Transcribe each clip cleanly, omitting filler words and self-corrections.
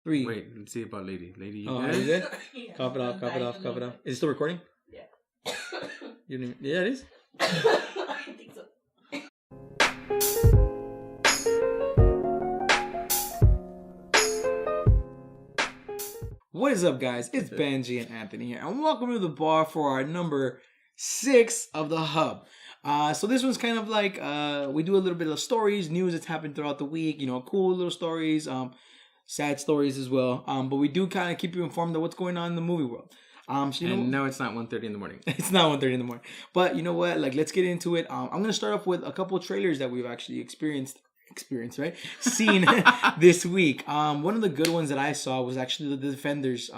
3. Wait, let's see about Lady. Lady, you Are good? you good? Yeah, Cough it off. Is it still recording? Yeah. Yeah, it is. I think so. What is up, guys? It's Benji and Anthony here, and welcome to the bar for our number 6 of the Hub. So this one's kind of like we do a little bit of stories, news that's happened throughout the week. Cool little stories, sad stories as well. But we do kind of keep you informed of what's going on in the movie world. No, it's not 1:30 in the morning. It's not 1:30 in the morning. But you know what? Let's get into it. I'm gonna start off with a couple of trailers that we've actually experienced, right? Seen this week. One of the good ones that I saw was actually the Defenders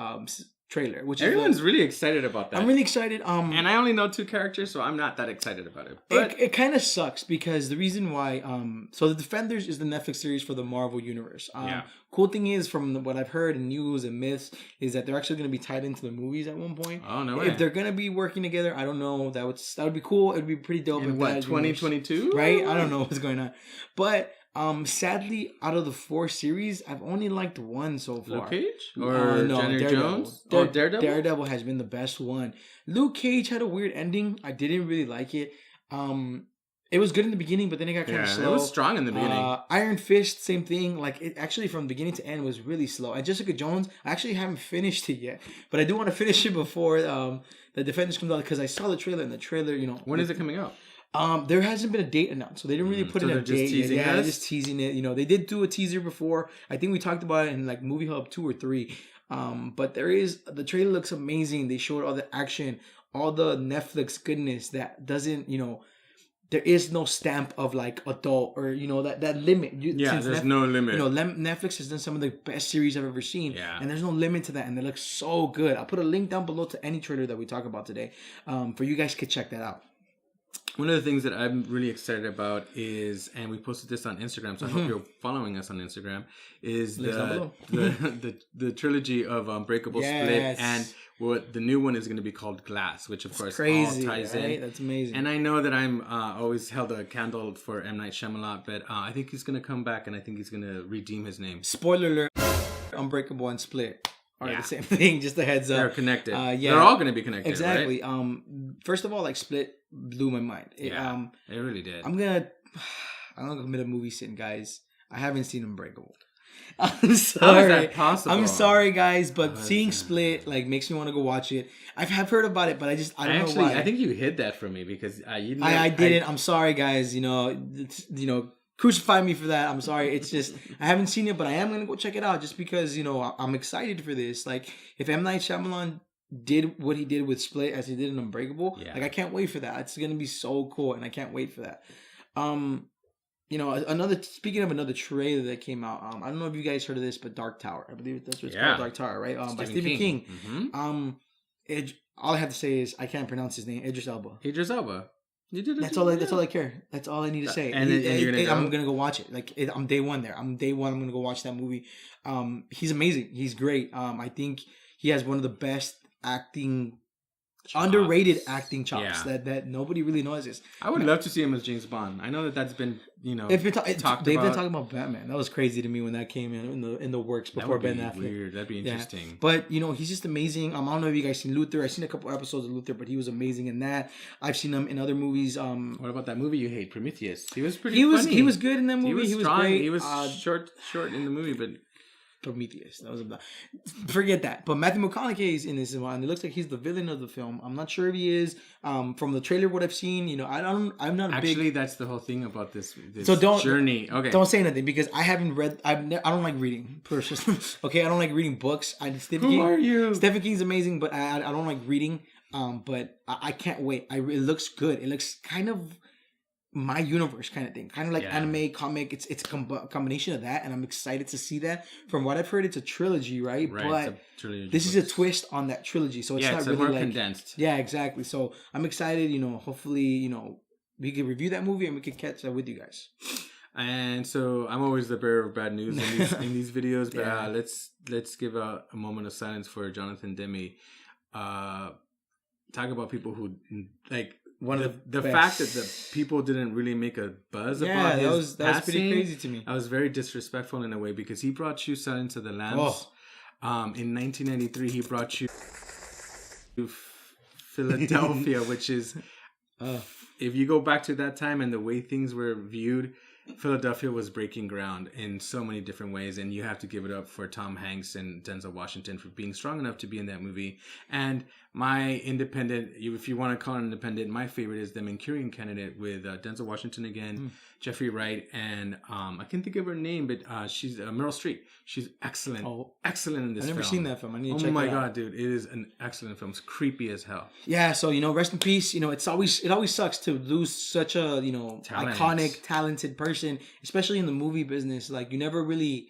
trailer, which everyone's really excited about that. I'm really excited. And I only know 2 characters, so I'm not that excited about it. But it kind of sucks because the reason why so the Defenders is the Netflix series for the Marvel universe. Cool thing is, from what I've heard in news and myths, is that they're actually going to be tied into the movies at one point. Oh no way! If they're going to be working together, I don't know. That would be cool. It'd be pretty dope. In what, 2022? Right? I don't know what's going on, but. Sadly, out of the 4 series, I've only liked one so far. Luke Cage? Or no, Jenner Daredevil. Jones? Daredevil? Daredevil has been the best one. Luke Cage had a weird ending. I didn't really like it. It was good in the beginning, but then it got kind of slow. It was strong in the beginning. Iron Fist, same thing. Like, it actually from beginning to end was really slow. And Jessica Jones, I actually haven't finished it yet, but I do want to finish it before the Defenders comes out, because I saw the trailer, and the trailer, When is it coming out? There hasn't been a date announced, so they didn't really put in a date. Yeah, they're just teasing it. They did do a teaser before. I think we talked about it in like Movie Hub 2 or 3. But the trailer looks amazing. They showed all the action, all the Netflix goodness that doesn't, there is no stamp of like adult or that limit. There's no limit. Netflix has done some of the best series I've ever seen, and there's no limit to that, and they look so good. I'll put a link down below to any trailer that we talk about today, for you guys to check that out. One of the things that I'm really excited about is, and we posted this on Instagram, so I hope you're following us on Instagram, is the trilogy of Unbreakable, Split, and what the new one is going to be called Glass, which of course crazy, all ties right? in. That's amazing. And I know that I'm always held a candle for M. Night Shyamalan, but I think he's going to come back, and I think he's going to redeem his name. Spoiler alert, Unbreakable and Split are the same thing, just a heads up. They're connected. They're all going to be connected, exactly. Right? First of all, like, Split blew my mind. It really did. I'm gonna commit a movie sin, guys. I haven't seen Unbreakable. I'm sorry. How is that possible? I'm sorry, guys, but seeing Split makes me want to go watch it. I've heard about it, but I don't know why. I think you hid that from me because I didn't. I'm sorry, guys. Crucify me for that. I'm sorry. It's just I haven't seen it, but I am gonna go check it out just because I'm excited for this. Like, if M. Night Shyamalan did what he did with Split as he did in Unbreakable, like, I can't wait for that. It's gonna be so cool, and I can't wait for that. Speaking of another trailer that came out, I don't know if you guys heard of this, but Dark Tower. I believe that's what it's called, Dark Tower, right? By Stephen King. Mm-hmm. All I have to say is I can't pronounce his name. Idris Elba. You did it. That's all I care. That's all I need to say. And you're gonna go? I'm gonna go watch it. I'm day one there. I'm gonna go watch that movie. He's amazing. He's great. I think he has one of the best underrated acting chops that nobody really knows. I would love to see him as James Bond. I know that's been they've been talking about Batman. That was crazy to me when that came in the works before Ben Affleck. Weird. That'd be interesting. Yeah. But he's just amazing. I don't know if you guys seen Luther. I've seen a couple episodes of Luther, but he was amazing in that. I've seen him in other movies. What about that movie you hate, Prometheus? He was funny. He was good in that movie. He was great. He was short in the movie, but Prometheus. That was forget that. But Matthew McConaughey is in this one, and it looks like he's the villain of the film. I'm not sure if he is. From the trailer, what I've seen, I'm not actually. That's the whole thing about this journey. Okay, don't say anything because I haven't read. I don't like reading. Okay, I don't like reading books. Who are you? Stephen King's amazing, but I don't like reading. But I can't wait. It looks good. It looks kind of my universe kind of thing, kind of like anime, comic. It's a combination of that, and I'm excited to see that. From what I've heard, it's a trilogy, right? But this is a twist on that trilogy, so it's not really more condensed. Yeah, exactly. So I'm excited. Hopefully, we can review that movie and we can catch up with you guys. And so I'm always the bearer of bad news in these videos, but let's give a moment of silence for Jonathan Demme. Talk about people who like. The fact that the people didn't really make a buzz about his passing, was pretty crazy to me. I was very disrespectful in a way because he brought Shyamalan into the Lambs. In 1993, he brought you to Philadelphia, which is, if you go back to that time and the way things were viewed, Philadelphia was breaking ground in so many different ways, and you have to give it up for Tom Hanks and Denzel Washington for being strong enough to be in that movie. And my independent, if you want to call it independent, my favorite is the Manchurian Candidate with Denzel Washington again, Jeffrey Wright, and I can't think of her name, but she's Meryl Streep. She's excellent, excellent in this film. I've never seen that film. I need to check it out. Oh my god, dude, it is an excellent film. It's creepy as hell. Yeah, so rest in peace. It always sucks to lose such a iconic, talented person, especially in the movie business. Like you never really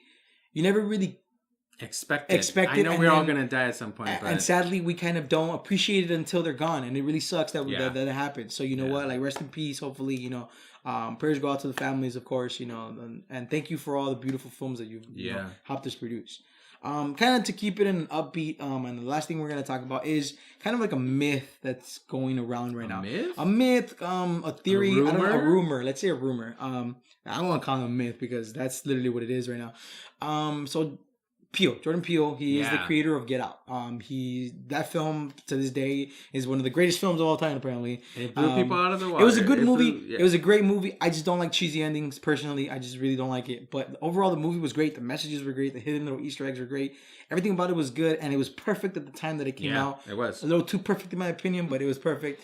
expect it. I know we're all gonna die at some point, and sadly we kind of don't appreciate it until they're gone, and it really sucks that that happens. So what, like rest in peace. Hopefully, prayers go out to the families, of course. And thank you for all the beautiful films that you've helped us produce. Kind of to keep it in an upbeat, and the last thing we're gonna talk about is kind of like a myth that's going around right now. A myth, a theory, I don't know, a rumor. Let's say a rumor. I don't want to call it a myth because that's literally what it is right now. So Jordan Peele, he is the creator of Get Out. That film to this day is one of the greatest films of all time. Apparently, it blew people out of the water. It was a good movie. It was a great movie. I just don't like cheesy endings personally. I just really don't like it. But overall, the movie was great. The messages were great. The hidden little Easter eggs were great. Everything about it was good, and it was perfect at the time that it came out. It was a little too perfect in my opinion, but it was perfect.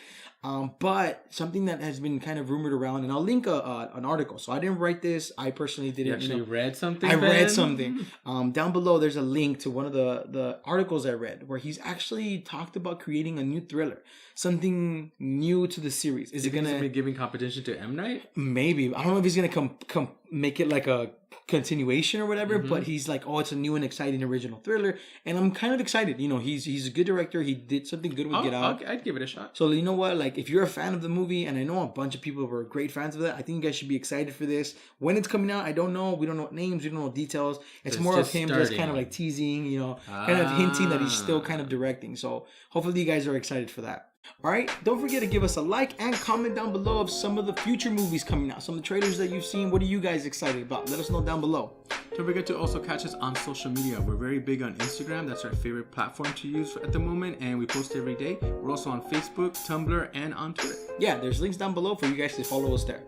But something that has been kind of rumored around, and I'll link an article. So I didn't write this. I personally didn't. You actually read something? I read something. Down below, there's a link to one of the articles I read where he's actually talked about creating a new thriller, something new to the series. Is it gonna be giving competition to M. Night? Maybe. I don't know if he's gonna come make it like a continuation or whatever, but he's like, it's a new and exciting original thriller, and I'm kind of excited. He's a good director. He did something good with Get Out. I'd give it a shot. So you know what, like if you're a fan of the movie, and I know a bunch of people were great fans of that, I think you guys should be excited for this. When it's coming out, I don't know. We don't know names. We don't know details. It's more of him just kind of like teasing, kind of hinting that he's still kind of directing. So hopefully you guys are excited for that. All right, don't forget to give us a like and comment down below of some of the future movies coming out, some of the trailers that you've seen. What are you guys excited about? Let us know down below. Don't forget to also catch us on social media. We're very big on Instagram. That's our favorite platform to use at the moment, and we post every day. We're also on Facebook, Tumblr, and on Twitter. Yeah, there's links down below for you guys to follow us there.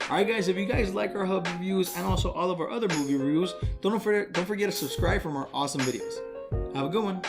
All right, guys, if you guys like our Hub reviews and also all of our other movie reviews, don't forget to subscribe for more awesome videos. Have a good one.